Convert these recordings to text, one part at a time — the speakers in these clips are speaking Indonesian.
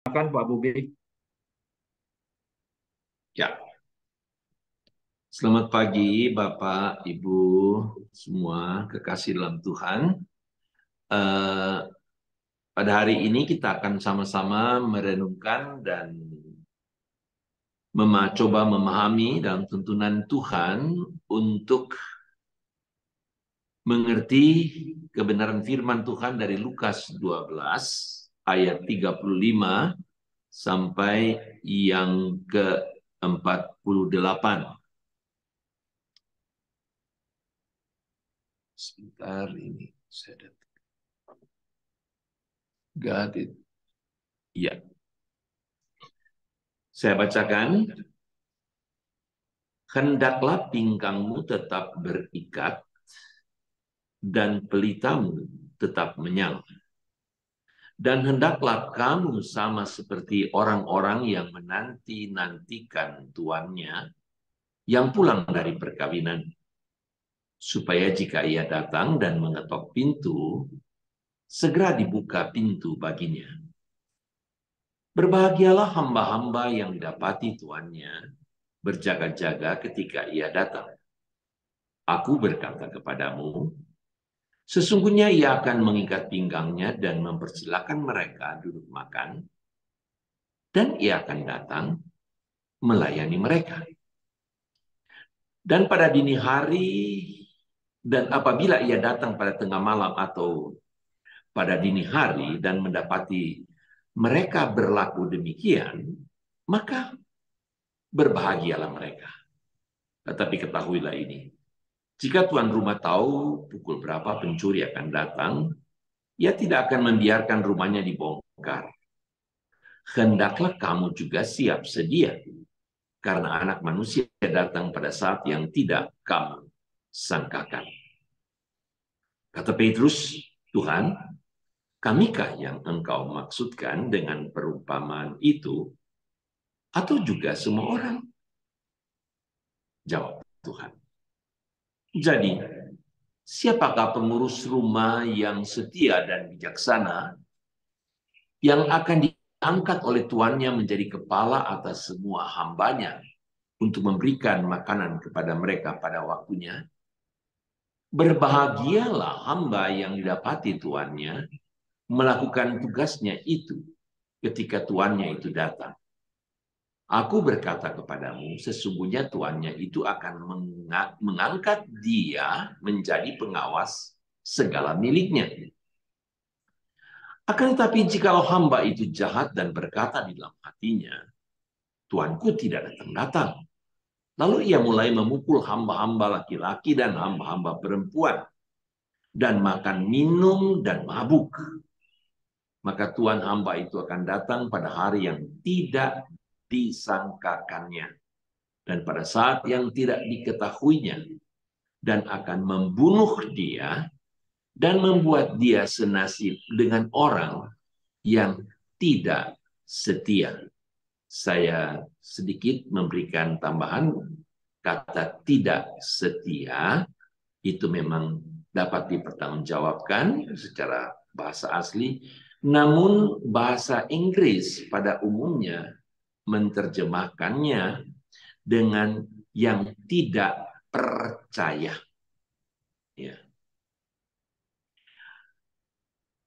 Silakan Pak Bobi. Ya, selamat pagi Bapak, Ibu, semua kekasih dalam Tuhan. Eh, Pada hari ini kita akan sama-sama merenungkan dan coba memahami dalam tuntunan Tuhan untuk mengerti kebenaran firman Tuhan dari Lukas 12 ayat 35 sampai yang ke-48. Sebentar ini saya got it. Ya, saya bacakan. Hendaklah pingkangmu tetap berikat dan pelitamu tetap menyala. Dan hendaklah kamu sama seperti orang-orang yang menanti-nantikan tuannya yang pulang dari perkawinan, supaya jika ia datang dan mengetok pintu, segera dibuka pintu baginya. Berbahagialah hamba-hamba yang didapati tuannya berjaga-jaga ketika ia datang. Aku berkata kepadamu, sesungguhnya ia akan mengikat pinggangnya dan mempersilahkan mereka duduk makan, dan ia akan datang melayani mereka. Dan pada dini hari, dan apabila ia datang pada tengah malam atau pada dini hari dan mendapati mereka berlaku demikian, maka berbahagialah mereka. Tetapi ketahuilah ini, jika tuan rumah tahu pukul berapa pencuri akan datang, ia tidak akan membiarkan rumahnya dibongkar. Hendaklah kamu juga siap sedia, karena anak manusia datang pada saat yang tidak kamu sangkakan. Kata Petrus, Tuhan, kamikah yang engkau maksudkan dengan perumpamaan itu, atau juga semua orang? Jawab Tuhan. Jadi, siapakah pengurus rumah yang setia dan bijaksana yang akan diangkat oleh tuannya menjadi kepala atas semua hambanya untuk memberikan makanan kepada mereka pada waktunya? Berbahagialah hamba yang didapati tuannya melakukan tugasnya itu ketika tuannya itu datang. Aku berkata kepadamu, sesungguhnya tuannya itu akan mengangkat dia menjadi pengawas segala miliknya. Akan tetapi jikalau hamba itu jahat dan berkata di dalam hatinya, tuanku tidak datang-datang. Lalu ia mulai memukul hamba-hamba laki-laki dan hamba-hamba perempuan, dan makan minum dan mabuk. Maka tuan hamba itu akan datang pada hari yang tidak disangkakannya, dan pada saat yang tidak diketahuinya, dan akan membunuh dia, dan membuat dia senasib dengan orang yang tidak setia. Saya sedikit memberikan tambahan, kata tidak setia itu memang dapat dipertanggungjawabkan secara bahasa asli, namun bahasa Inggris pada umumnya menerjemahkannya dengan yang tidak percaya. Ya.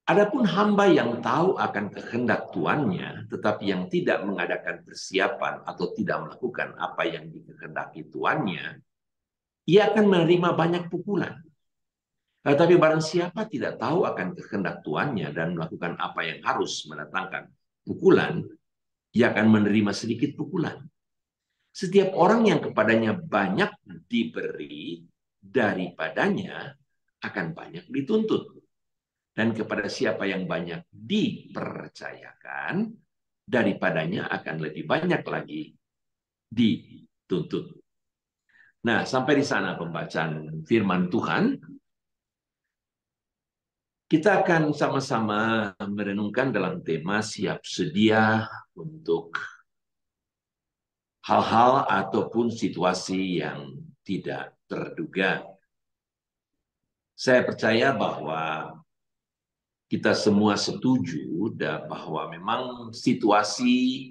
Adapun hamba yang tahu akan kehendak tuannya, tetapi yang tidak mengadakan persiapan atau tidak melakukan apa yang dikehendaki tuannya, ia akan menerima banyak pukulan. Tetapi barang siapa tidak tahu akan kehendak tuannya dan melakukan apa yang harus mendatangkan pukulan, ia akan menerima sedikit pukulan. Setiap orang yang kepadanya banyak diberi, daripadanya akan banyak dituntut. Dan kepada siapa yang banyak dipercayakan, daripadanya akan lebih banyak lagi dituntut. Nah, sampai di sana pembacaan firman Tuhan. Kita akan sama-sama merenungkan dalam tema siap sedia untuk hal-hal ataupun situasi yang tidak terduga. Saya percaya bahwa kita semua setuju bahwa memang situasi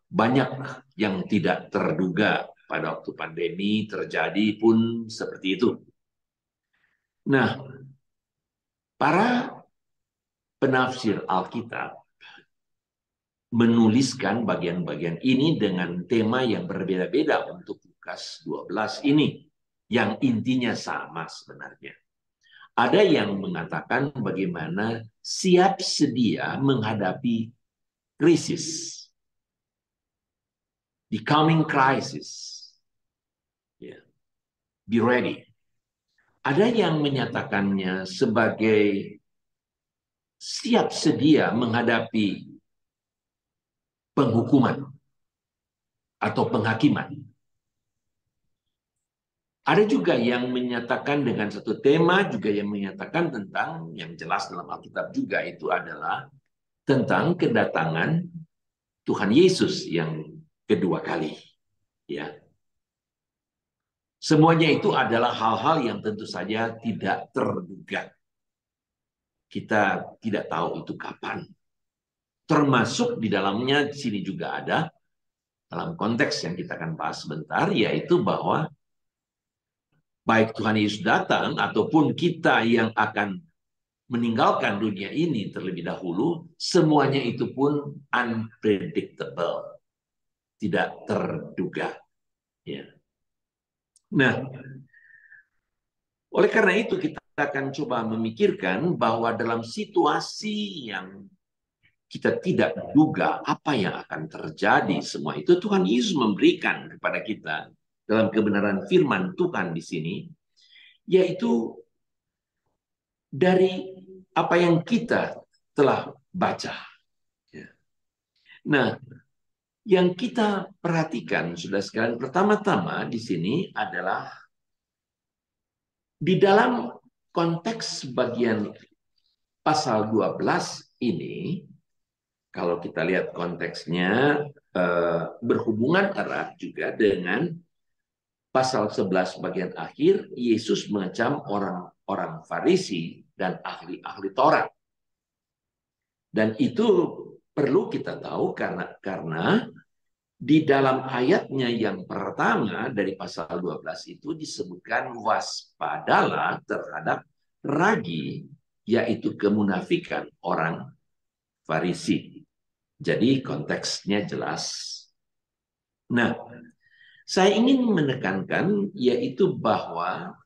banyak yang tidak terduga pada waktu pandemi terjadi pun seperti itu. Nah, para penafsir Alkitab menuliskan bagian-bagian ini dengan tema yang berbeda-beda untuk Lukas 12 ini, yang intinya sama sebenarnya. Ada yang mengatakan bagaimana siap sedia menghadapi krisis, the coming crisis. Yeah. Be ready. Ada yang menyatakannya sebagai siap sedia menghadapi penghukuman atau penghakiman. Ada juga yang menyatakan dengan satu tema, juga yang menyatakan tentang, yang jelas dalam Alkitab juga itu adalah tentang kedatangan Tuhan Yesus yang kedua kali. Ya. Semuanya itu adalah hal-hal yang tentu saja tidak terduga. Kita tidak tahu itu kapan. Termasuk di dalamnya di sini juga ada, dalam konteks yang kita akan bahas sebentar, yaitu bahwa baik Tuhan Yesus datang ataupun kita yang akan meninggalkan dunia ini terlebih dahulu, semuanya itu pun unpredictable, tidak terduga. Ya. Nah, oleh karena itu kita akan coba memikirkan bahwa dalam situasi yang kita tidak duga apa yang akan terjadi, semua itu Tuhan Yesus memberikan kepada kita dalam kebenaran firman Tuhan di sini, yaitu dari apa yang kita telah baca. Nah, yang kita perhatikan, sudah sekalian, pertama-tama di sini adalah di dalam konteks bagian pasal 12 ini, kalau kita lihat konteksnya, berhubungan erat juga dengan pasal 11 bagian akhir, Yesus mengecam orang-orang Farisi dan ahli-ahli Taurat. Dan itu perlu kita tahu karena di dalam ayatnya yang pertama dari pasal 12 itu disebutkan waspadalah terhadap ragi, yaitu kemunafikan orang Farisi. Jadi konteksnya jelas. Nah, saya ingin menekankan yaitu bahwa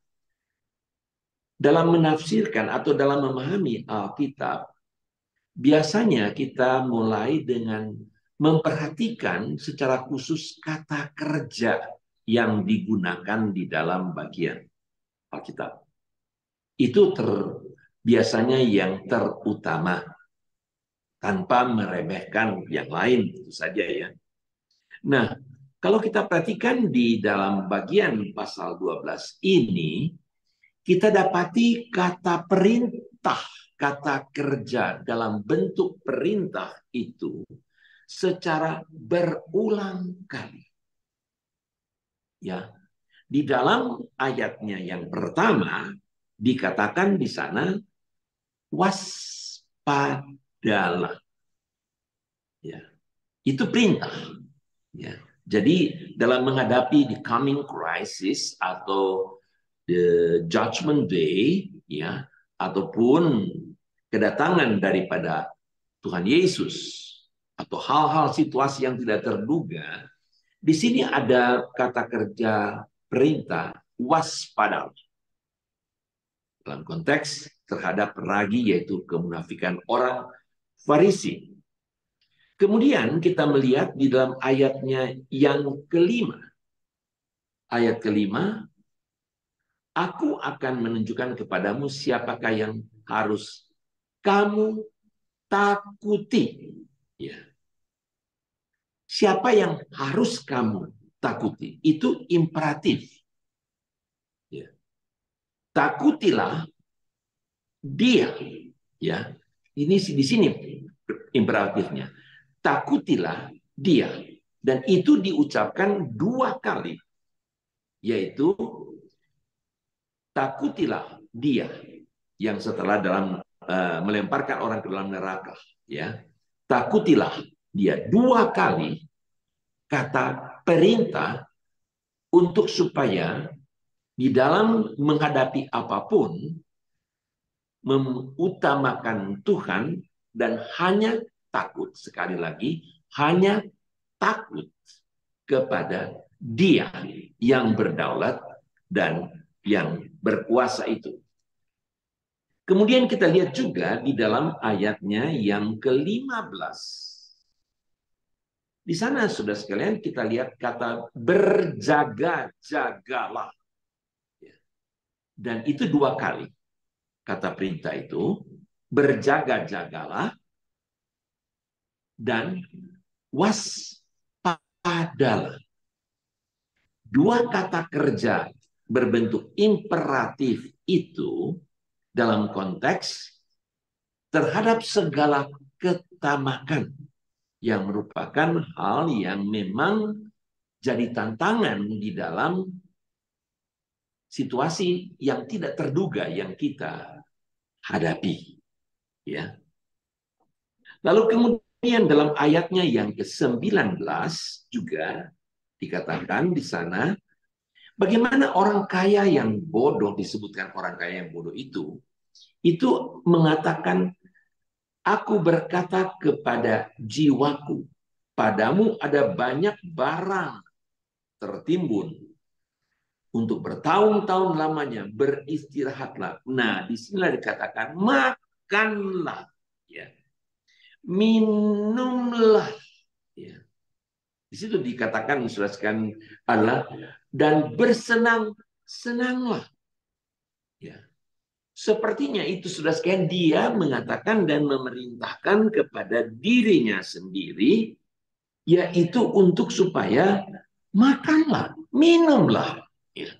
dalam menafsirkan atau dalam memahami Alkitab, biasanya kita mulai dengan memperhatikan secara khusus kata kerja yang digunakan di dalam bagian Alkitab. Itu biasanya yang terutama, tanpa meremehkan yang lain, tentu saja ya. Nah, kalau kita perhatikan di dalam bagian pasal 12 ini, kita dapati kata perintah, kata kerja dalam bentuk perintah itu secara berulang kali. Ya, di dalam ayatnya yang pertama dikatakan di sana waspadalah. Ya, itu perintah. Ya. Jadi dalam menghadapi the coming crisis atau the judgment day, ya, ataupun kedatangan daripada Tuhan Yesus atau hal-hal situasi yang tidak terduga, di sini ada kata kerja perintah waspada dalam konteks terhadap ragi, yaitu kemunafikan orang Farisi. Kemudian kita melihat di dalam ayatnya yang kelima. Ayat kelima, aku akan menunjukkan kepadamu siapakah yang harus kamu takuti. Ya. Siapa yang harus kamu takuti? Itu imperatif. Ya. Takutilah dia. Ya. Ini di sini imperatifnya. Takutilah dia. Dan itu diucapkan 2 kali. Yaitu takutilah dia. Yang setelah dalam melemparkan orang ke dalam neraka, ya. Takutilah dia. Dua kali kata perintah untuk supaya di dalam menghadapi apapun mengutamakan Tuhan dan hanya takut. Sekali lagi, hanya takut kepada Dia yang berdaulat dan yang berkuasa itu. Kemudian kita lihat juga di dalam ayatnya yang ke-15. Di sana, saudara sekalian, kita lihat kata berjaga-jagalah. Dan itu dua kali. Kata perintah itu, berjaga-jagalah dan waspadalah. Dua kata kerja berbentuk imperatif itu dalam konteks terhadap segala ketamakan yang merupakan hal yang memang jadi tantangan di dalam situasi yang tidak terduga yang kita hadapi. Ya. Lalu kemudian dalam ayatnya yang ke-19 juga dikatakan di sana, bagaimana orang kaya yang bodoh, disebutkan orang kaya yang bodoh itu mengatakan, aku berkata kepada jiwaku, padamu ada banyak barang tertimbun untuk bertahun-tahun lamanya, beristirahatlah. Nah, disinilah dikatakan, makanlah, ya, minumlah. Ya. Di situ dikatakan, menjelaskan adalah, dan bersenang-senanglah. Ya. Sepertinya itu sudah sekian dia mengatakan dan memerintahkan kepada dirinya sendiri, yaitu untuk supaya makanlah, minumlah. Ya.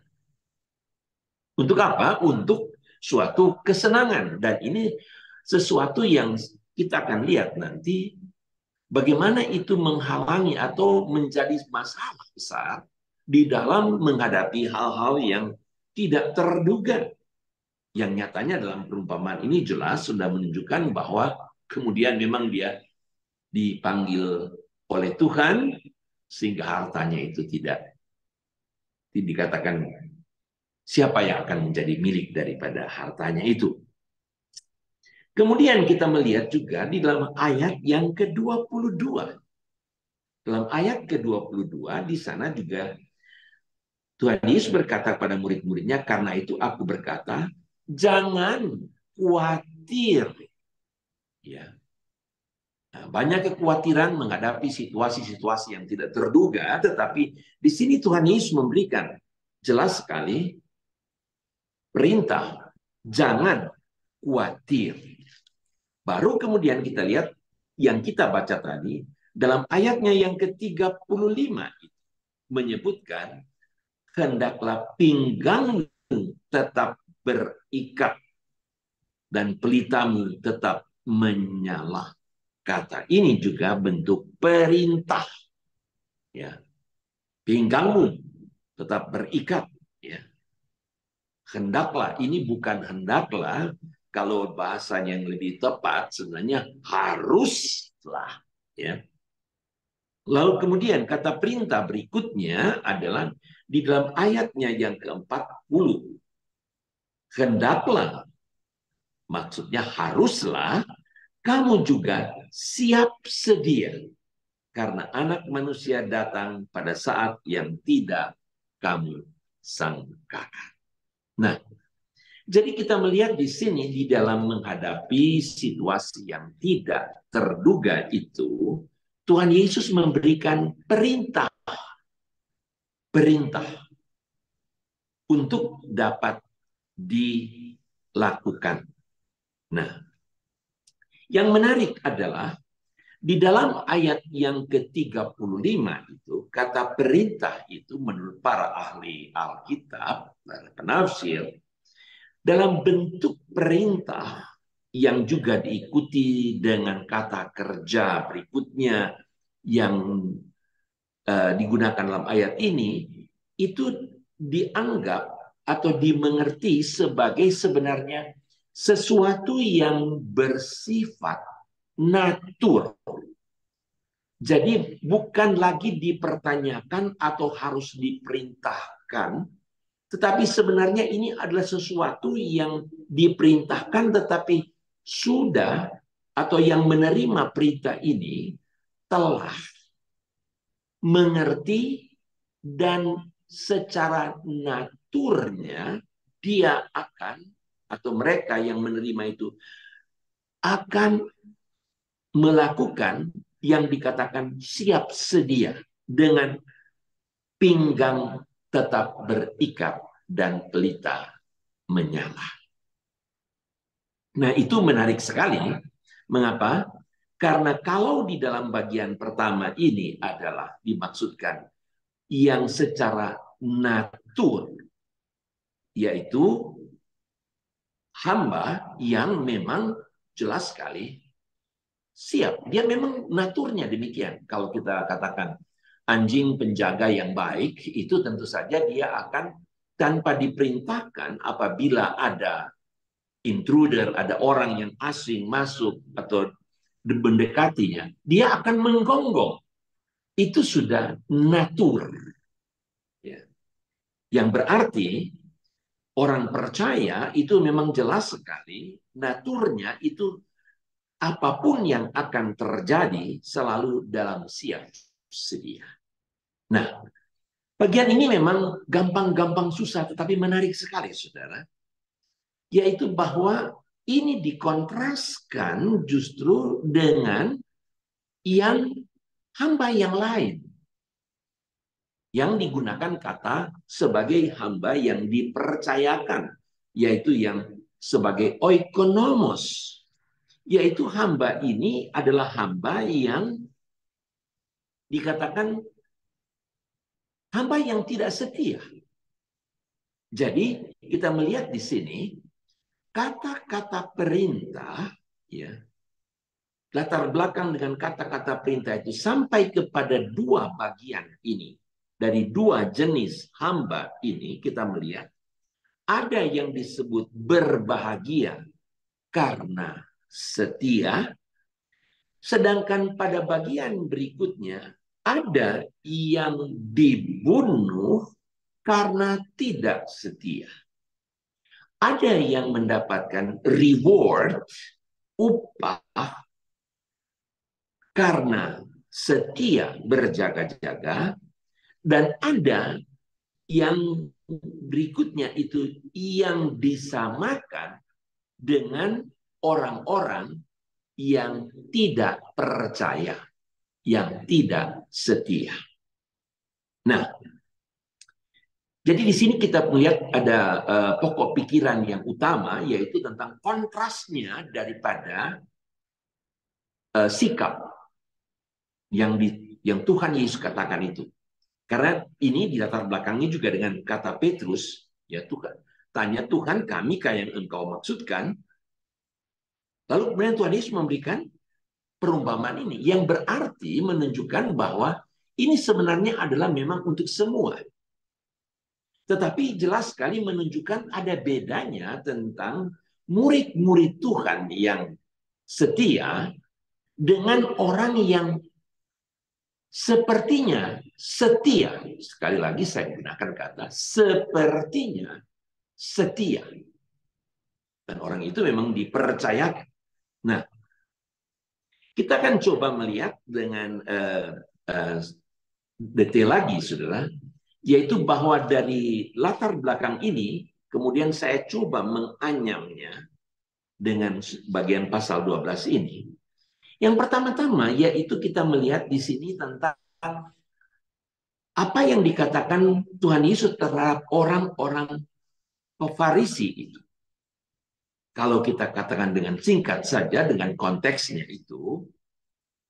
Untuk apa? Untuk suatu kesenangan. Dan ini sesuatu yang kita akan lihat nanti, bagaimana itu menghalangi atau menjadi masalah besar di dalam menghadapi hal-hal yang tidak terduga. Yang nyatanya dalam perumpamaan ini jelas sudah menunjukkan bahwa kemudian memang dia dipanggil oleh Tuhan sehingga hartanya itu tidak dikatakan siapa yang akan menjadi milik daripada hartanya itu. Kemudian kita melihat juga di dalam ayat yang ke-22. Dalam ayat ke-22 di sana juga Tuhan Yesus berkata kepada murid-muridnya, karena itu aku berkata, jangan khawatir. Ya. Nah, banyak kekhawatiran menghadapi situasi-situasi yang tidak terduga, tetapi di sini Tuhan Yesus memberikan jelas sekali perintah, jangan khawatir. Baru kemudian kita lihat yang kita baca tadi, dalam ayatnya yang ke-35 menyebutkan, hendaklah pinggangmu tetap berikat dan pelitamu tetap menyala. Kata ini juga bentuk perintah. Ya. Pinggangmu tetap berikat. Ya. Hendaklah, ini bukan hendaklah, kalau bahasanya yang lebih tepat sebenarnya haruslah. Ya. Lalu kemudian kata perintah berikutnya adalah di dalam ayatnya yang ke-40. Hendaklah, maksudnya haruslah, kamu juga siap sedia. Karena anak manusia datang pada saat yang tidak kamu sangkakan. Nah, jadi kita melihat di sini di dalam menghadapi situasi yang tidak terduga itu, Tuhan Yesus memberikan perintah untuk dapat dilakukan. Nah, yang menarik adalah di dalam ayat yang ke-35 itu, kata perintah itu menurut para ahli Alkitab, para penafsir, dalam bentuk perintah yang juga diikuti dengan kata kerja berikutnya yang digunakan dalam ayat ini, itu dianggap atau dimengerti sebagai sebenarnya sesuatu yang bersifat natur. Jadi bukan lagi dipertanyakan atau harus diperintahkan, tetapi sebenarnya ini adalah sesuatu yang diperintahkan tetapi sudah atau yang menerima perintah ini telah mengerti dan secara naturnya dia akan atau mereka yang menerima itu akan melakukan yang dikatakan siap sedia dengan pinggang tetap berikat dan pelita menyala. Nah, itu menarik sekali. Mengapa? Karena kalau di dalam bagian pertama ini adalah dimaksudkan yang secara natur, yaitu hamba yang memang jelas sekali siap. Dia memang naturnya demikian. Kalau kita katakan anjing penjaga yang baik, itu tentu saja dia akan tanpa diperintahkan apabila ada intruder, ada orang yang asing masuk atau mendekatinya, dia akan menggonggong. Itu sudah natur. Ya. Yang berarti orang percaya itu memang jelas sekali naturnya itu apapun yang akan terjadi selalu dalam siap sedia. Nah, bagian ini memang gampang-gampang susah, tetapi menarik sekali, saudara. Yaitu bahwa ini dikontraskan justru dengan yang hamba yang lain. Yang digunakan kata sebagai hamba yang dipercayakan. Yaitu yang sebagai oikonomos. Yaitu hamba ini adalah hamba yang dikatakan hamba yang tidak setia. Jadi kita melihat di sini kata-kata perintah, ya, latar belakang dengan kata-kata perintah itu sampai kepada dua bagian ini. Dari dua jenis hamba ini kita melihat ada yang disebut berbahagia karena setia. Sedangkan pada bagian berikutnya ada yang dibunuh karena tidak setia. Ada yang mendapatkan reward, upah, karena setia berjaga-jaga. Dan ada yang berikutnya itu yang disamakan dengan orang-orang yang tidak percaya, yang tidak setia. Nah, jadi di sini kita melihat ada pokok pikiran yang utama, yaitu tentang kontrasnya daripada sikap yang Tuhan Yesus katakan itu. Karena ini di latar belakangnya juga dengan kata Petrus, ya Tuhan, tanya Tuhan, kamikah yang engkau maksudkan? Lalu kemudian Tuhan Yesus memberikan perumpamaan ini yang berarti menunjukkan bahwa ini sebenarnya adalah memang untuk semua. Tetapi jelas sekali menunjukkan ada bedanya tentang murid-murid Tuhan yang setia dengan orang yang sepertinya setia. Sekali lagi saya gunakan kata sepertinya setia. Dan orang itu memang dipercayakan. Nah, kita akan coba melihat dengan detail lagi, saudara, yaitu bahwa dari latar belakang ini, kemudian saya coba menganyamnya dengan bagian pasal 12 ini. Yang pertama-tama, yaitu kita melihat di sini tentang apa yang dikatakan Tuhan Yesus terhadap orang-orang Farisi itu. Kalau kita katakan dengan singkat saja, dengan konteksnya itu,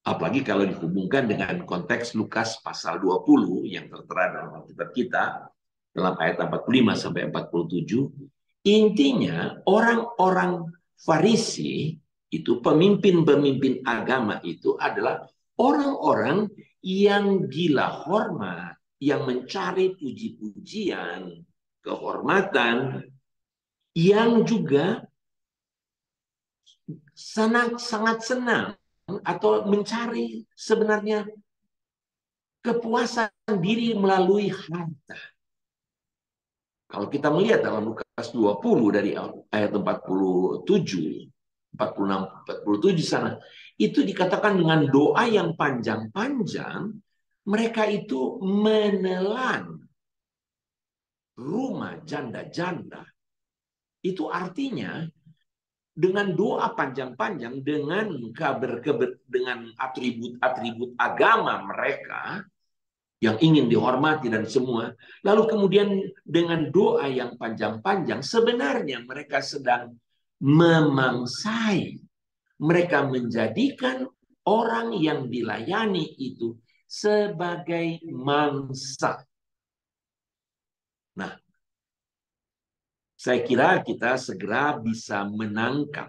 apalagi kalau dihubungkan dengan konteks Lukas pasal 20 yang tertera dalam Alkitab kita, dalam ayat 45 sampai 47, intinya orang-orang Farisi itu pemimpin-pemimpin agama itu adalah orang-orang yang gila hormat, yang mencari puji-pujian, kehormatan, yang juga sangat senang atau mencari sebenarnya kepuasan diri melalui harta. Kalau kita melihat dalam Lukas 20 dari ayat 47, 46, 47 sana, itu dikatakan dengan doa yang panjang-panjang, mereka itu menelan rumah janda-janda. Itu artinya dengan doa panjang-panjang, dengan dengan atribut-atribut agama mereka yang ingin dihormati dan semua, lalu kemudian dengan doa yang panjang-panjang, sebenarnya mereka sedang memangsai, mereka menjadikan orang yang dilayani itu sebagai mangsa. Nah, saya kira kita segera bisa menangkap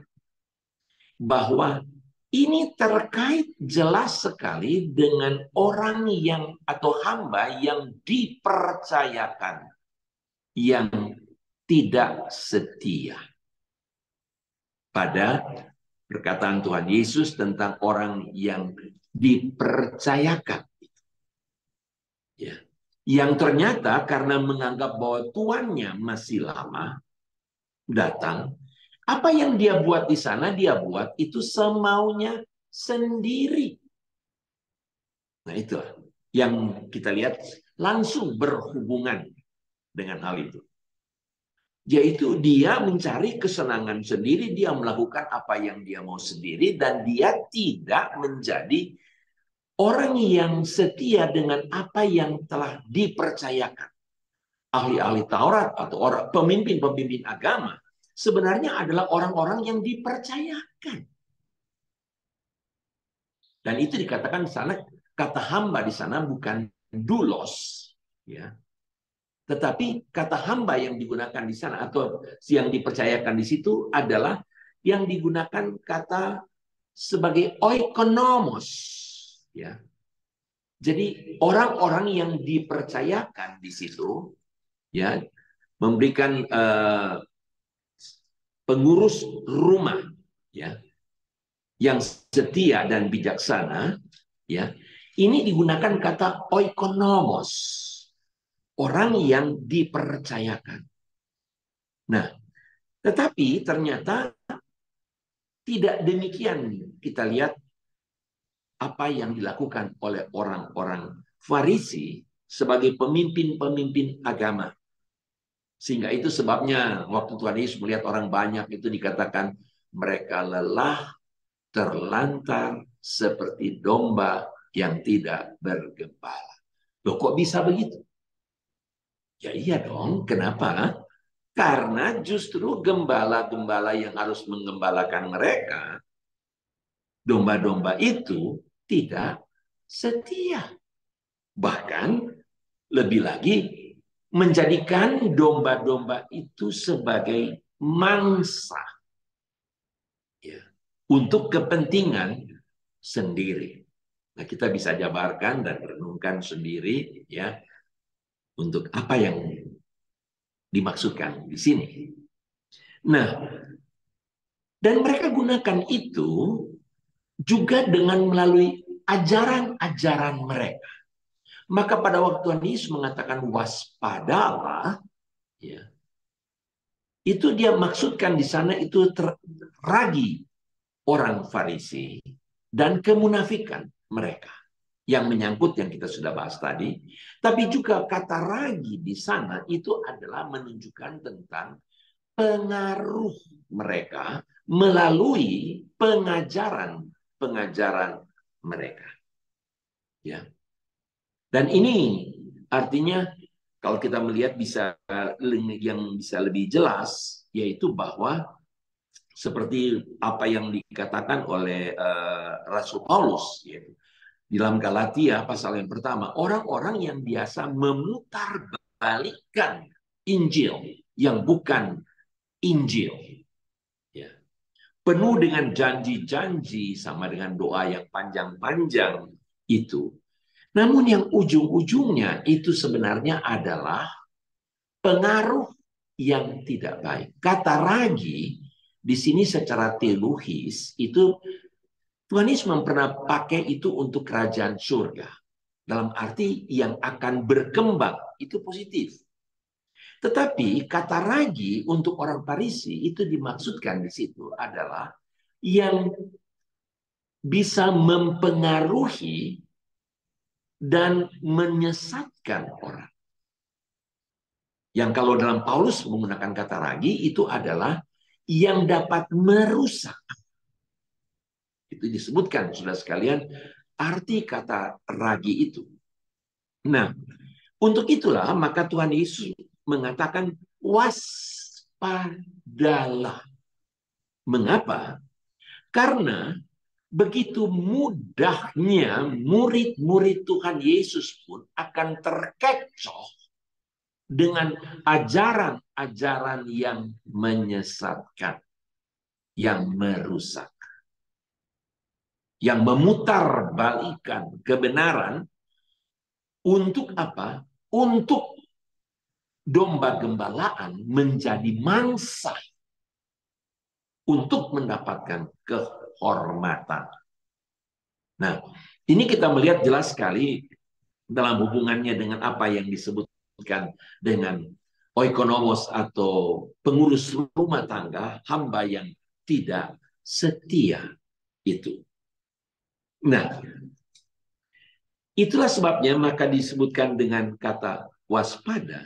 bahwa ini terkait jelas sekali dengan orang yang atau hamba yang dipercayakan, yang tidak setia. Pada perkataan Tuhan Yesus tentang orang yang dipercayakan. Ya. Yang ternyata karena menganggap bahwa tuannya masih lama datang, apa yang dia buat di sana, dia buat itu semaunya sendiri. Nah, itu yang kita lihat langsung berhubungan dengan hal itu. Yaitu dia mencari kesenangan sendiri, dia melakukan apa yang dia mau sendiri, dan dia tidak menjadi orang yang setia dengan apa yang telah dipercayakan. Ahli-ahli Taurat atau orang pemimpin-pemimpin agama sebenarnya adalah orang-orang yang dipercayakan. Dan itu dikatakan di sana, kata hamba di sana bukan doulos, ya. Tetapi kata hamba yang digunakan di sana atau yang dipercayakan di situ adalah yang digunakan kata sebagai oikonomos, ya. Jadi orang-orang yang dipercayakan di situ, ya, memberikan pengurus rumah, ya, yang setia dan bijaksana, ya, ini digunakan kata oikonomos, orang yang dipercayakan. Nah, tetapi ternyata tidak demikian. Kita lihat apa yang dilakukan oleh orang-orang Farisi sebagai pemimpin-pemimpin agama. Sehingga itu sebabnya waktu Tuhan Yesus melihat orang banyak itu dikatakan mereka lelah, terlantar seperti domba yang tidak bergembala. Loh, kok bisa begitu? Ya iya dong, kenapa? Karena justru gembala-gembala yang harus menggembalakan mereka, domba-domba itu tidak setia. Bahkan lebih lagi menjadikan domba-domba itu sebagai mangsa, ya, untuk kepentingan sendiri. Nah, kita bisa jabarkan dan renungkan sendiri, ya, untuk apa yang dimaksudkan di sini. Nah, dan mereka gunakan itu juga dengan melalui ajaran-ajaran mereka. Maka pada waktu Tuhan Yesus mengatakan waspadalah, ya, itu dia maksudkan di sana itu ragi orang Farisi dan kemunafikan mereka yang menyangkut yang kita sudah bahas tadi. Tapi juga kata ragi di sana itu adalah menunjukkan tentang pengaruh mereka melalui pengajaran mereka. Ya. Dan ini artinya kalau kita melihat bisa yang bisa lebih jelas yaitu bahwa seperti apa yang dikatakan oleh Rasul Paulus, yaitu di dalam Galatia pasal yang pertama, orang-orang yang biasa memutarbalikkan Injil yang bukan Injil, ya, penuh dengan janji-janji sama dengan doa yang panjang-panjang itu. Namun yang ujung-ujungnya itu sebenarnya adalah pengaruh yang tidak baik. Kata ragi di sini secara teologis itu Tuhan Yesus pernah pakai itu untuk kerajaan surga. Dalam arti yang akan berkembang, itu positif. Tetapi kata ragi untuk orang Farisi itu dimaksudkan di situ adalah yang bisa mempengaruhi dan menyesatkan orang. Yang kalau dalam Paulus menggunakan kata ragi itu adalah yang dapat merusak. Itu disebutkan, saudara sekalian, arti kata ragi itu. Nah, untuk itulah maka Tuhan Yesus mengatakan waspadalah. Mengapa? Karena begitu mudahnya murid-murid Tuhan Yesus pun akan terkecoh dengan ajaran-ajaran yang menyesatkan, yang merusak, yang memutarbalikkan kebenaran. Untuk apa? Untuk domba gembalaan menjadi mangsa untuk mendapatkan kehormatan. Nah, ini kita melihat jelas sekali dalam hubungannya dengan apa yang disebutkan dengan oikonomos atau pengurus rumah tangga, hamba yang tidak setia itu. Nah, itulah sebabnya maka disebutkan dengan kata waspada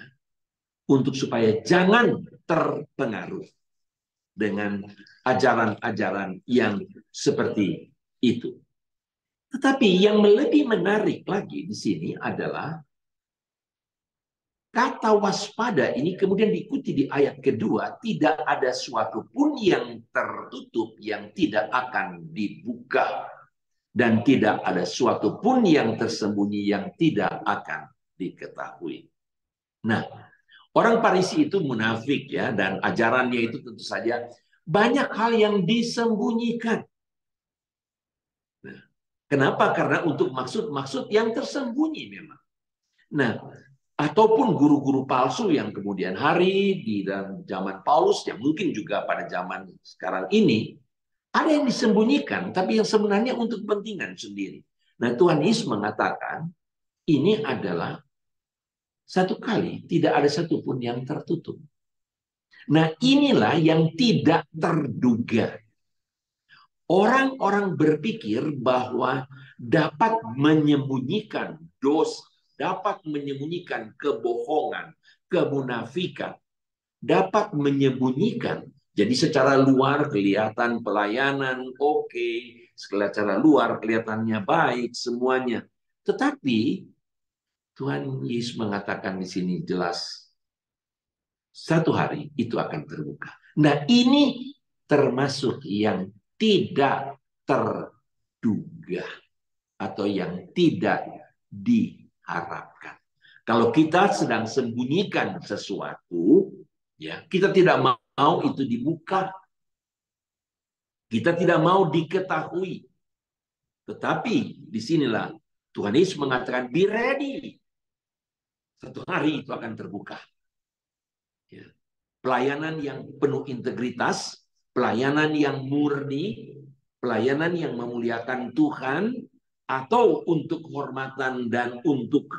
untuk supaya jangan terpengaruh dengan ajaran-ajaran yang seperti itu. Tetapi yang lebih menarik lagi di sini adalah kata waspada ini kemudian diikuti di ayat kedua, tidak ada suatu pun yang tertutup yang tidak akan dibuka. Dan tidak ada suatu pun yang tersembunyi yang tidak akan diketahui. Nah, orang Farisi itu munafik ya, dan ajarannya itu tentu saja banyak hal yang disembunyikan. Nah, kenapa? Karena untuk maksud-maksud yang tersembunyi memang. Nah, ataupun guru-guru palsu yang kemudian hari di dalam zaman Paulus, yang mungkin juga pada zaman sekarang ini, ada yang disembunyikan, tapi yang sebenarnya untuk kepentingan sendiri. Nah, Tuhan Yesus mengatakan, ini adalah satu kali, tidak ada satupun yang tertutup. Nah, inilah yang tidak terduga. Orang-orang berpikir bahwa dapat menyembunyikan dosa, dapat menyembunyikan kebohongan, kemunafikan, dapat menyembunyikan. Jadi secara luar kelihatan pelayanan oke, secara luar kelihatannya baik semuanya. Tetapi Tuhan Yesus mengatakan di sini jelas, satu hari itu akan terbuka. Nah, ini termasuk yang tidak terduga atau yang tidak diharapkan. Kalau kita sedang sembunyikan sesuatu, ya, kita tidak mau itu dibuka. Kita tidak mau diketahui. Tetapi disinilah Tuhan Yesus mengatakan, be ready. Satu hari itu akan terbuka. Ya. Pelayanan yang penuh integritas, pelayanan yang murni, pelayanan yang memuliakan Tuhan, atau untuk kehormatan dan untuk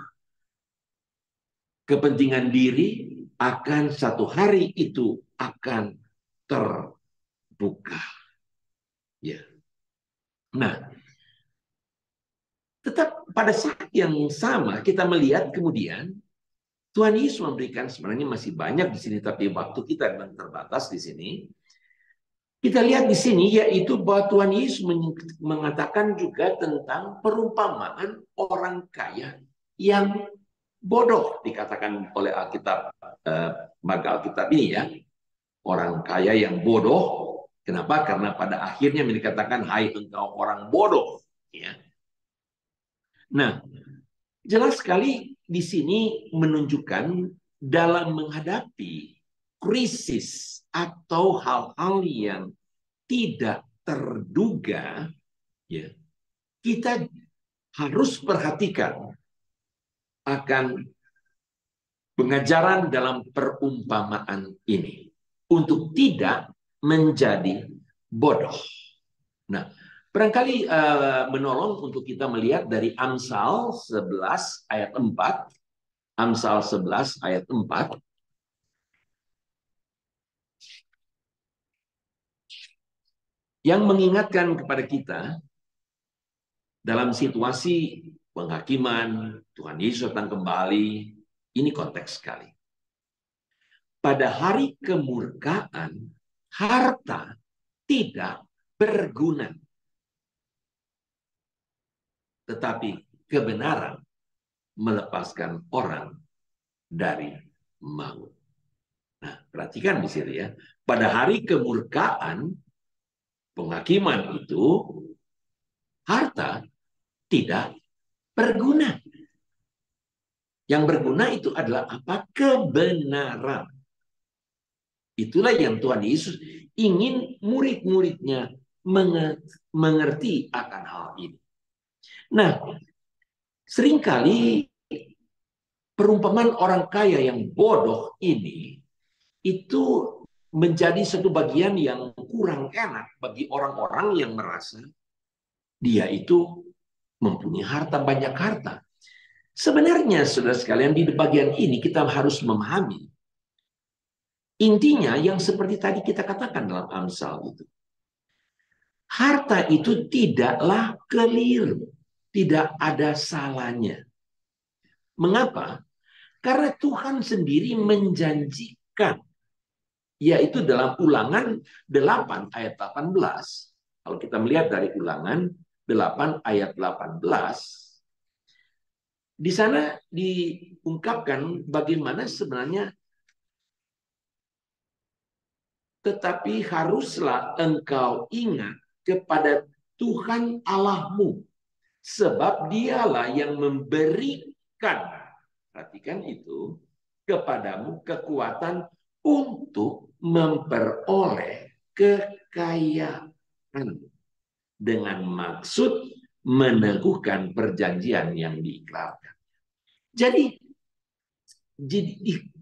kepentingan diri, akan satu hari itu akan terbuka. Ya. Nah, tetap pada saat yang sama kita melihat kemudian Tuhan Yesus memberikan, sebenarnya masih banyak di sini, tapi waktu kita memang terbatas di sini. Kita lihat di sini yaitu bahwa Tuhan Yesus mengatakan juga tentang perumpamaan orang kaya yang bodoh, dikatakan oleh Alkitab, maka Alkitab ini ya, orang kaya yang bodoh. Kenapa? Karena pada akhirnya dikatakan, hai engkau orang bodoh. Ya. Nah, jelas sekali di sini menunjukkan dalam menghadapi krisis atau hal-hal yang tidak terduga, ya, kita harus perhatikan akan pengajaran dalam perumpamaan ini untuk tidak menjadi bodoh. Nah, barangkali menolong untuk kita melihat dari Amsal 11 ayat 4. Amsal 11 ayat 4. Yang mengingatkan kepada kita dalam situasi penghakiman, Tuhan Yesus datang kembali, ini konteks sekali. Pada hari kemurkaan, harta tidak berguna. Tetapi kebenaran melepaskan orang dari maut. Nah, perhatikan di sini ya. Pada hari kemurkaan, penghakiman itu, harta tidak berguna. Yang berguna itu adalah apa? Kebenaran. Itulah yang Tuhan Yesus ingin murid-muridnya mengerti akan hal ini. Nah, seringkali perumpamaan orang kaya yang bodoh ini itu menjadi satu bagian yang kurang enak bagi orang-orang yang merasa dia itu mempunyai harta, banyak harta. Sebenarnya, saudara sekalian, di bagian ini kita harus memahami intinya yang seperti tadi kita katakan dalam Amsal itu. Harta itu tidaklah keliru, tidak ada salahnya. Mengapa? Karena Tuhan sendiri menjanjikan, yaitu dalam Ulangan 8 ayat 18. Kalau kita melihat dari Ulangan 8 ayat 18, di sana diungkapkan bagaimana sebenarnya, tetapi haruslah engkau ingat kepada Tuhan Allahmu, sebab dialah yang memberikan, perhatikan itu, kepadamu kekuatan untuk memperoleh kekayaan dengan maksud meneguhkan perjanjian yang diikrarkan. Jadi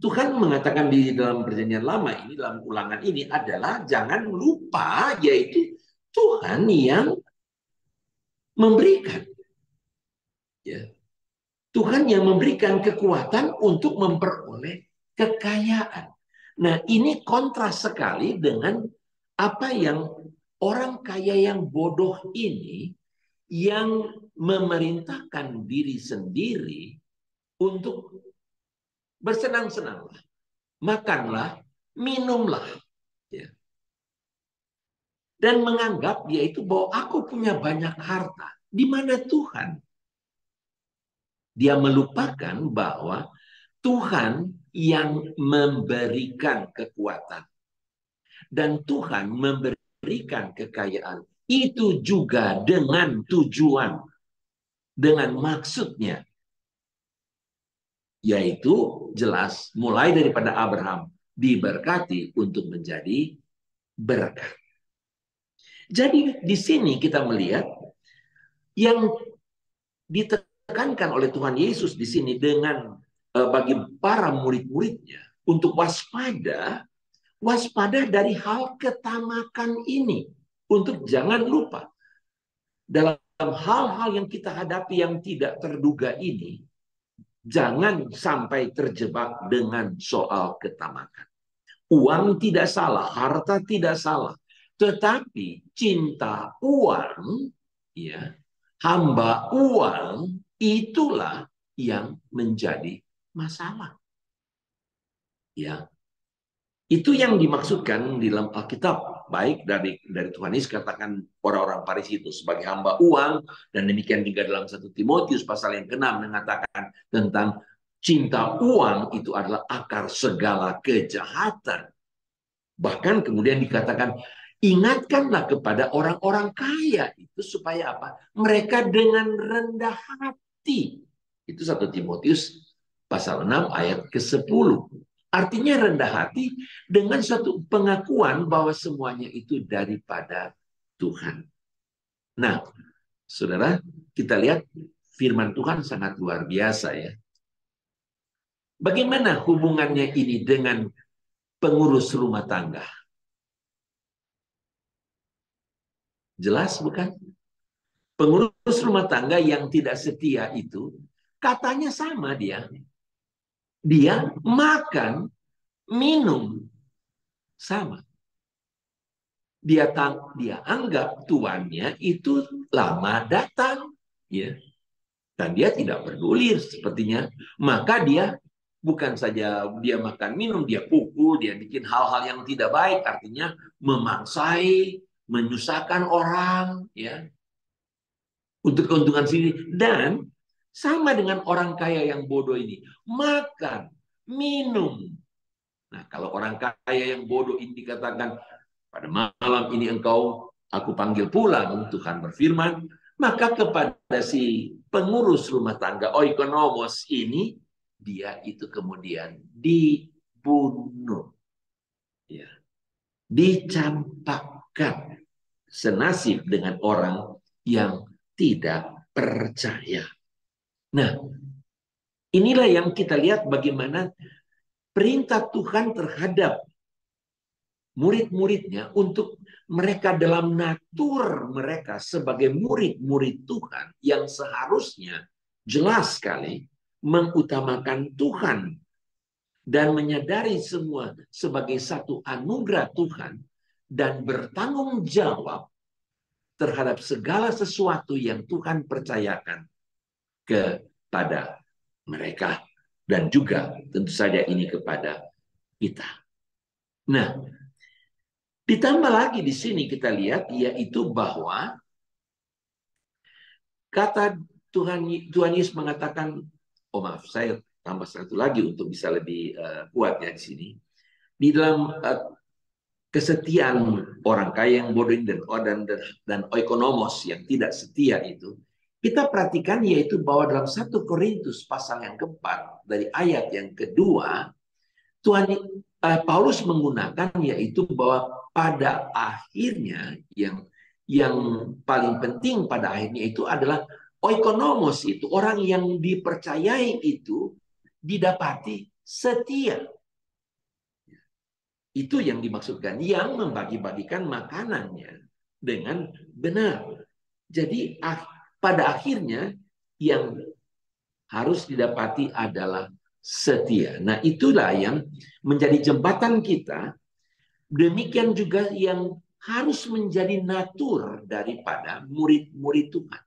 Tuhan mengatakan di dalam perjanjian lama ini, dalam Ulangan ini adalah jangan lupa, yaitu Tuhan yang memberikan. Ya. Tuhan yang memberikan kekuatan untuk memperoleh kekayaan. Nah, ini kontras sekali dengan apa yang orang kaya yang bodoh ini yang memerintahkan diri sendiri untuk bersenang-senanglah, makanlah, minumlah, ya. Dan menganggap yaitu bahwa aku punya banyak harta. Di mana Tuhan? Dia melupakan bahwa Tuhan yang memberikan kekuatan. Dan Tuhan memberikan kekayaan. Itu juga dengan tujuan, dengan maksudnya. Yaitu jelas mulai daripada Abraham diberkati untuk menjadi berkat. Jadi di sini kita melihat yang ditekankan oleh Tuhan Yesus di sini dengan bagi para murid-muridnya untuk waspada dari hal ketamakan ini, untuk jangan lupa dalam hal-hal yang kita hadapi yang tidak terduga ini, jangan sampai terjebak dengan soal ketamakan. Uang tidak salah, harta tidak salah, tetapi cinta uang, ya, hamba uang, itulah yang menjadi masalah. Ya, itu yang dimaksudkan di dalam Alkitab, baik dari Tuhan Yesus katakan orang-orang Farisi itu sebagai hamba uang, dan demikian juga dalam 1 Timotius pasal yang ke-6 mengatakan tentang cinta uang itu adalah akar segala kejahatan. Bahkan kemudian dikatakan, ingatkanlah kepada orang-orang kaya itu supaya apa? Mereka dengan rendah hati. Itu 1 Timotius pasal 6 ayat ke-10. Artinya rendah hati dengan satu pengakuan bahwa semuanya itu daripada Tuhan. Nah, saudara, kita lihat firman Tuhan sangat luar biasa ya. Bagaimana hubungannya ini dengan pengurus rumah tangga? Jelas bukan? Pengurus rumah tangga yang tidak setia itu katanya sama dia. Dia makan, minum sama. Dia anggap tuannya itu lama datang, ya, dan dia tidak peduli sepertinya. Maka dia bukan saja dia makan minum, dia pukul, dia bikin hal-hal yang tidak baik, artinya memaksai, menyusahkan orang, ya, untuk keuntungan sendiri. Dan sama dengan orang kaya yang bodoh ini, makan, minum. Nah, kalau orang kaya yang bodoh ini dikatakan, pada malam ini aku panggil pulang, Tuhan berfirman, maka kepada si pengurus rumah tangga oikonomos ini, dia itu kemudian dibunuh, ya, dicampakkan senasib dengan orang yang tidak percaya. Nah, inilah yang kita lihat bagaimana perintah Tuhan terhadap murid-muridnya untuk mereka dalam natur mereka sebagai murid-murid Tuhan yang seharusnya jelas sekali mengutamakan Tuhan dan menyadari semua sebagai satu anugerah Tuhan dan bertanggung jawab terhadap segala sesuatu yang Tuhan percayakan kepada mereka dan juga tentu saja ini kepada kita. Nah, ditambah lagi di sini kita lihat yaitu bahwa kata Tuhan Yesus mengatakan, oh maaf, saya tambah satu lagi untuk bisa lebih kuat ya di sini. Di dalam kesetiaan orang kaya yang bodoh dan oikonomos yang tidak setia itu, kita perhatikan yaitu bahwa dalam 1 Korintus pasal yang keempat dari ayat yang kedua, Paulus menggunakan yaitu bahwa pada akhirnya yang paling penting pada akhirnya itu adalah oikonomos itu orang yang dipercayai itu didapati setia. Itu yang dimaksudkan, yang membagi-bagikan makanannya dengan benar. Jadi pada akhirnya yang harus didapati adalah setia. Nah, itulah yang menjadi jembatan kita. Demikian juga yang harus menjadi natur daripada murid-murid Tuhan.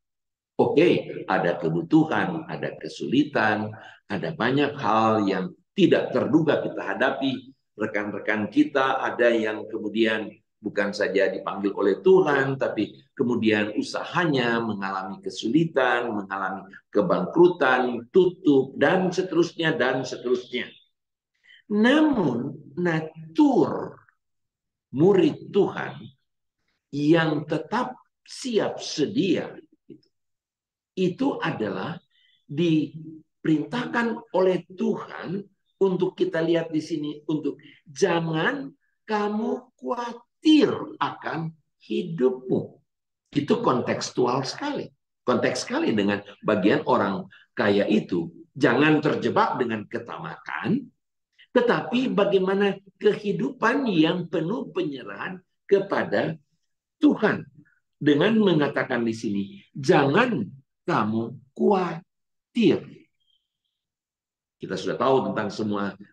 Oke, ada kebutuhan, ada kesulitan, ada banyak hal yang tidak terduga kita hadapi. Rekan-rekan kita ada yang kemudian bukan saja dipanggil oleh Tuhan, tapi kemudian usahanya mengalami kesulitan, mengalami kebangkrutan, tutup, dan seterusnya, dan seterusnya. Namun, natur murid Tuhan yang tetap siap sedia itu adalah diperintahkan oleh Tuhan untuk kita lihat di sini untuk jangan kamu khawatir akan hidupmu. Itu kontekstual sekali. Konteks sekali dengan bagian orang kaya itu. Jangan terjebak dengan ketamakan, tetapi bagaimana kehidupan yang penuh penyerahan kepada Tuhan. Dengan mengatakan di sini, jangan kamu khawatir. Kita sudah tahu tentang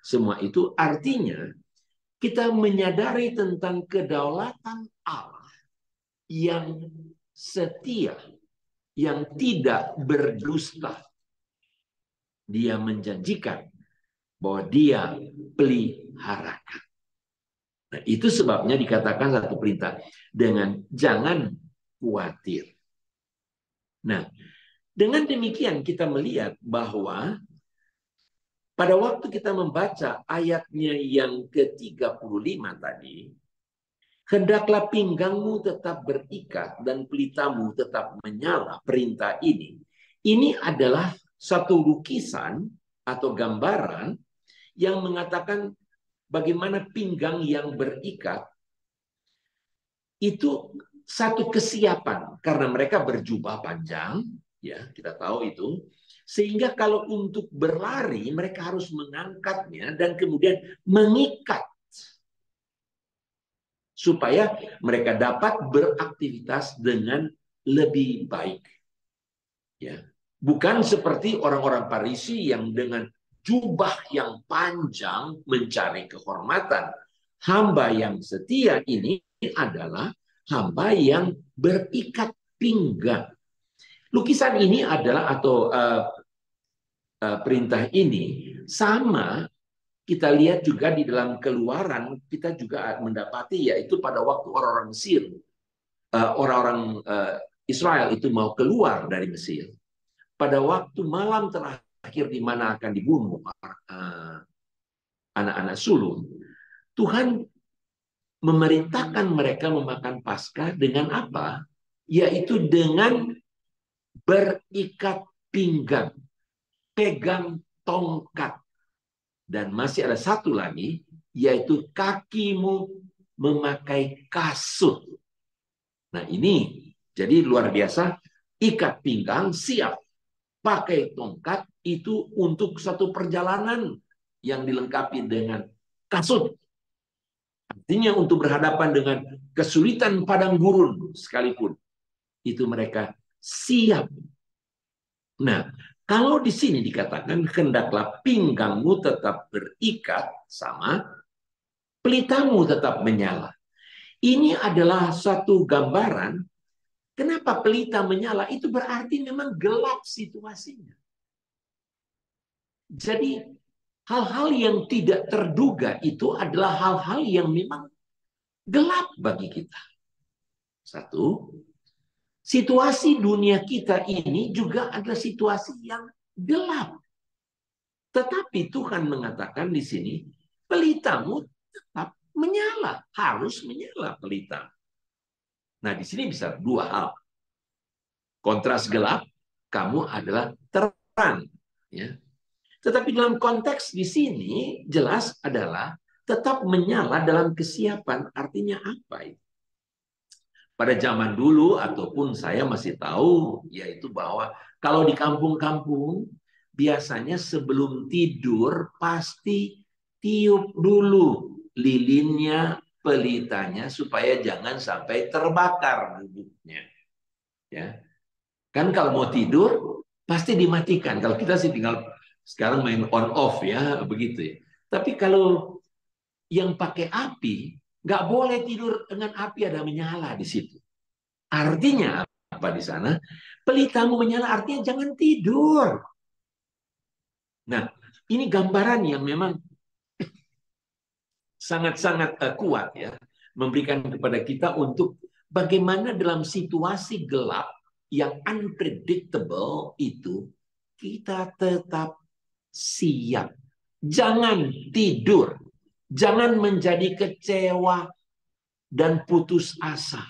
semua itu, artinya kita menyadari tentang kedaulatan Allah yang setia, yang tidak berdusta. Dia menjanjikan bahwa dia peliharakan. Nah, itu sebabnya dikatakan satu perintah dengan jangan khawatir. Nah, dengan demikian kita melihat bahwa pada waktu kita membaca ayatnya yang ke-35 tadi, hendaklah pinggangmu tetap berikat dan pelitamu tetap menyala, perintah ini. Ini adalah satu lukisan atau gambaran yang mengatakan bagaimana pinggang yang berikat itu satu kesiapan karena mereka berjubah panjang, ya kita tahu itu, sehingga kalau untuk berlari mereka harus mengangkatnya dan kemudian mengikat supaya mereka dapat beraktivitas dengan lebih baik. Ya. Bukan seperti orang-orang Farisi yang dengan jubah yang panjang mencari kehormatan. Hamba yang setia ini adalah hamba yang berikat pinggang. Lukisan ini adalah atau perintah ini sama kita lihat juga di dalam Keluaran, kita juga mendapati yaitu pada waktu orang-orang Mesir, orang-orang Israel itu mau keluar dari Mesir. Pada waktu malam terakhir di mana akan dibunuh anak-anak sulung, Tuhan memerintahkan mereka memakan Paskah dengan apa? Yaitu dengan berikat pinggang, pegang tongkat. Dan masih ada satu lagi, yaitu kakimu memakai kasut. Nah ini, jadi luar biasa, ikat pinggang siap. Pakai tongkat itu untuk satu perjalanan yang dilengkapi dengan kasut. Artinya untuk berhadapan dengan kesulitan padang gurun sekalipun. Itu mereka siap. Nah, kalau di sini dikatakan hendaklah pinggangmu tetap berikat sama pelitamu tetap menyala. Ini adalah satu gambaran kenapa pelita menyala itu berarti memang gelap situasinya. Jadi hal-hal yang tidak terduga itu adalah hal-hal yang memang gelap bagi kita. Satu, situasi dunia kita ini juga adalah situasi yang gelap. Tetapi Tuhan mengatakan di sini, pelitamu tetap menyala, harus menyala pelita. Nah, di sini bisa dua hal. Kontras gelap, kamu adalah terang. Ya. Tetapi dalam konteks di sini jelas adalah tetap menyala dalam kesiapan. Artinya apa itu? Pada zaman dulu ataupun saya masih tahu, yaitu bahwa kalau di kampung-kampung biasanya sebelum tidur pasti tiup dulu lilinnya, pelitanya supaya jangan sampai terbakar bubuknya. Ya. Kan kalau mau tidur pasti dimatikan. Kalau kita sih tinggal sekarang main on off ya, begitu ya. Tapi kalau yang pakai api, nggak boleh tidur dengan api ada menyala di situ. Artinya apa di sana? Pelitamu menyala artinya jangan tidur. Nah, ini gambaran yang memang sangat-sangat kuat ya, memberikan kepada kita untuk bagaimana dalam situasi gelap yang unpredictable itu kita tetap siap. Jangan tidur. Jangan menjadi kecewa dan putus asa.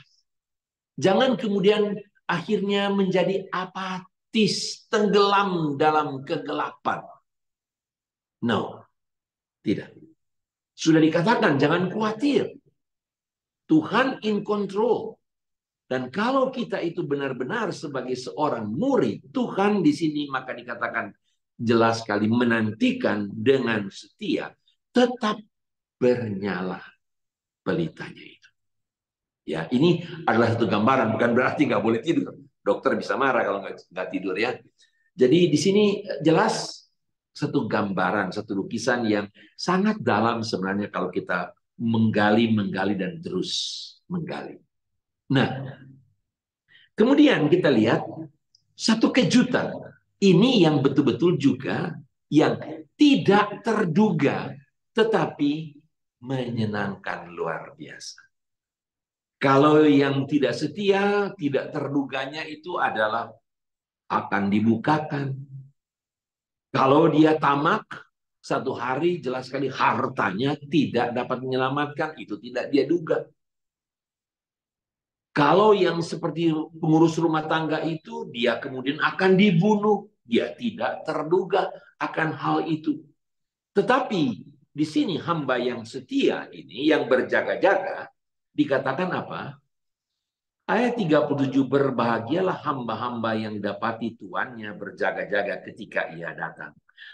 Jangan kemudian akhirnya menjadi apatis, tenggelam dalam kegelapan. No, tidak. Sudah dikatakan, jangan khawatir. Tuhan in control. Dan kalau kita itu benar-benar sebagai seorang murid Tuhan di sini, maka dikatakan jelas sekali menantikan dengan setia, tetap bernyala pelitanya itu. Ya, ini adalah satu gambaran, bukan berarti nggak boleh tidur. Dokter bisa marah kalau nggak tidur ya. Jadi di sini jelas satu gambaran, satu lukisan yang sangat dalam sebenarnya kalau kita menggali dan terus menggali. Nah, kemudian kita lihat satu kejutan. Ini yang betul-betul juga yang tidak terduga, tetapi menyenangkan luar biasa. Kalau yang tidak setia, tidak terduganya itu adalah akan dibukakan. Kalau dia tamak, satu hari jelas sekali hartanya tidak dapat menyelamatkan, itu tidak dia duga. Kalau yang seperti pengurus rumah tangga itu, dia kemudian akan dibunuh. Dia tidak terduga akan hal itu. Tetapi di sini hamba yang setia ini, yang berjaga-jaga, dikatakan apa? Ayat 37, berbahagialah hamba-hamba yang dapati tuannya berjaga-jaga ketika ia datang.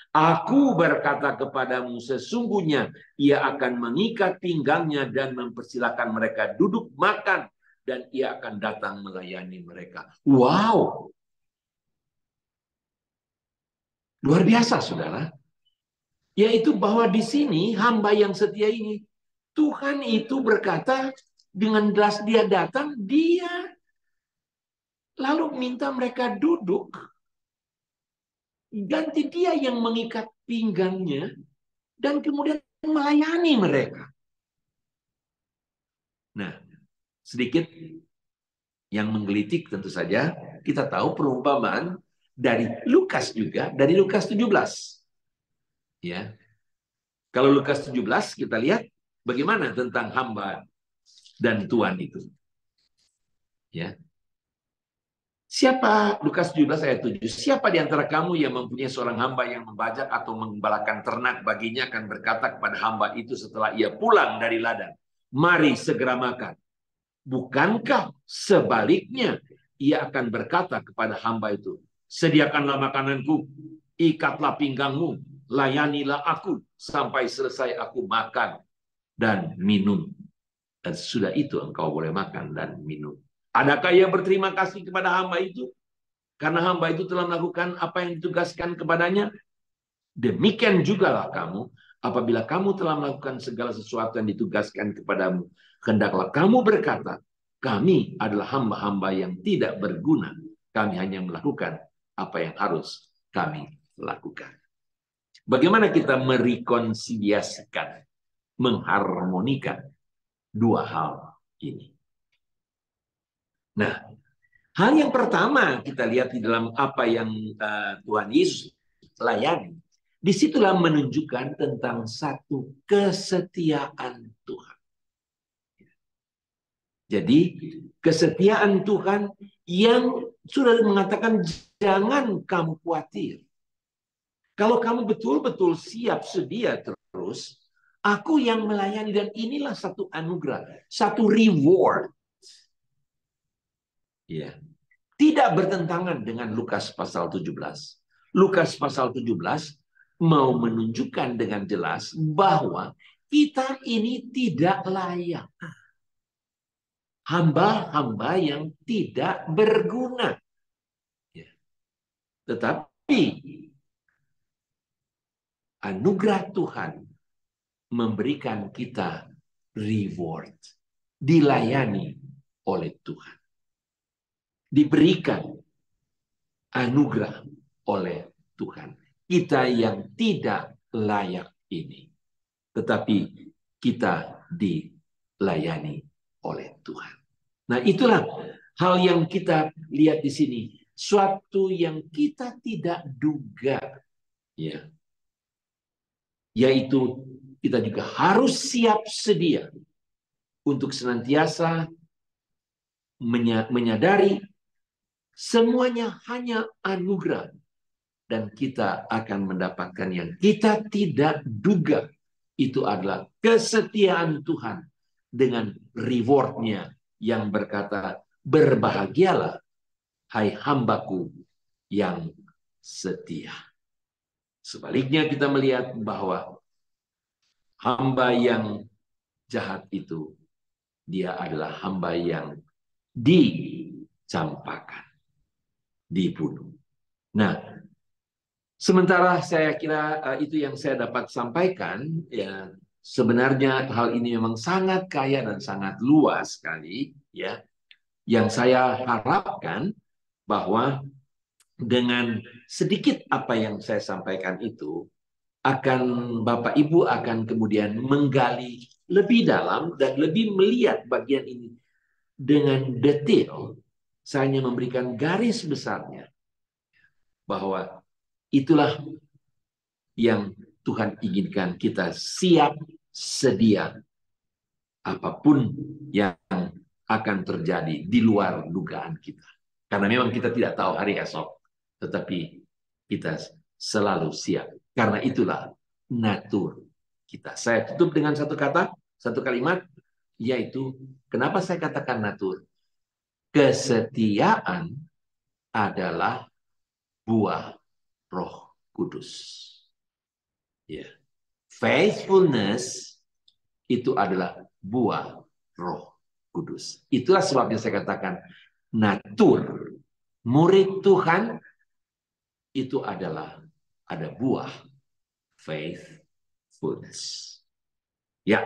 Aku berkata kepadamu, sesungguhnya ia akan mengikat pinggangnya dan mempersilahkan mereka duduk makan, dan ia akan datang melayani mereka. Wow, luar biasa, saudara. Yaitu bahwa di sini hamba yang setia ini, Tuhan itu berkata dengan jelas dia datang, dia lalu minta mereka duduk, ganti dia yang mengikat pinggangnya, dan kemudian melayani mereka. Nah, sedikit yang menggelitik tentu saja, kita tahu perumpamaan dari Lukas juga, dari Lukas 17. Ya. Kalau Lukas 17 kita lihat bagaimana tentang hamba dan tuan itu. Ya. Siapa, Lukas 17 ayat 7, siapa di antara kamu yang mempunyai seorang hamba yang membajak atau mengembalakan ternak baginya akan berkata kepada hamba itu setelah ia pulang dari ladang, mari segera makan. Bukankah sebaliknya ia akan berkata kepada hamba itu, sediakanlah makananku, ikatlah pinggangmu, layanilah aku sampai selesai aku makan dan minum. Dan sudah itu engkau boleh makan dan minum. Adakah ia berterima kasih kepada hamba itu? Karena hamba itu telah melakukan apa yang ditugaskan kepadanya. Demikian jugalah kamu, apabila kamu telah melakukan segala sesuatu yang ditugaskan kepadamu, hendaklah kamu berkata, kami adalah hamba-hamba yang tidak berguna. Kami hanya melakukan apa yang harus kami lakukan. Bagaimana kita merekonsiliasikan, mengharmonikan dua hal ini? Nah, hal yang pertama kita lihat di dalam apa yang Tuhan Yesus layani. Disitulah menunjukkan tentang satu kesetiaan Tuhan. Jadi kesetiaan Tuhan yang sudah mengatakan jangan kamu khawatir. Kalau kamu betul-betul siap sedia terus, aku yang melayani, dan inilah satu anugerah, satu reward. Ya. Tidak bertentangan dengan Lukas pasal 17. Lukas pasal 17 mau menunjukkan dengan jelas bahwa kita ini tidak layak. Hamba-hamba yang tidak berguna. Ya. Tetapi anugerah Tuhan memberikan kita reward. Dilayani oleh Tuhan. Diberikan anugerah oleh Tuhan. Kita yang tidak layak ini. Tetapi kita dilayani oleh Tuhan. Nah, itulah hal yang kita lihat di sini. Suatu yang kita tidak duga. Ya. Yaitu kita juga harus siap sedia untuk senantiasa menyadari semuanya hanya anugerah. Dan kita akan mendapatkan yang kita tidak duga. Itu adalah kesetiaan Tuhan dengan rewardnya yang berkata, berbahagialah hai hambaku yang setia. Sebaliknya kita melihat bahwa hamba yang jahat itu, dia adalah hamba yang dicampakan, dibunuh. Nah, sementara saya kira itu yang saya dapat sampaikan, ya sebenarnya hal ini memang sangat kaya dan sangat luas sekali, ya. Yang saya harapkan bahwa dengan sedikit apa yang saya sampaikan itu akan Bapak Ibu akan kemudian menggali lebih dalam dan lebih melihat bagian ini dengan detail. Saya hanya memberikan garis besarnya bahwa itulah yang Tuhan inginkan, kita siap sedia apapun yang akan terjadi di luar dugaan kita. Karena memang kita tidak tahu hari esok, tetapi kita selalu siap. Karena itulah natur kita. Saya tutup dengan satu kata, satu kalimat, yaitu kenapa saya katakan natur? Kesetiaan adalah buah Roh Kudus. Ya. Faithfulness itu adalah buah Roh Kudus. Itulah sebabnya saya katakan natur murid Tuhan itu adalah ada buah faithfulness. Ya,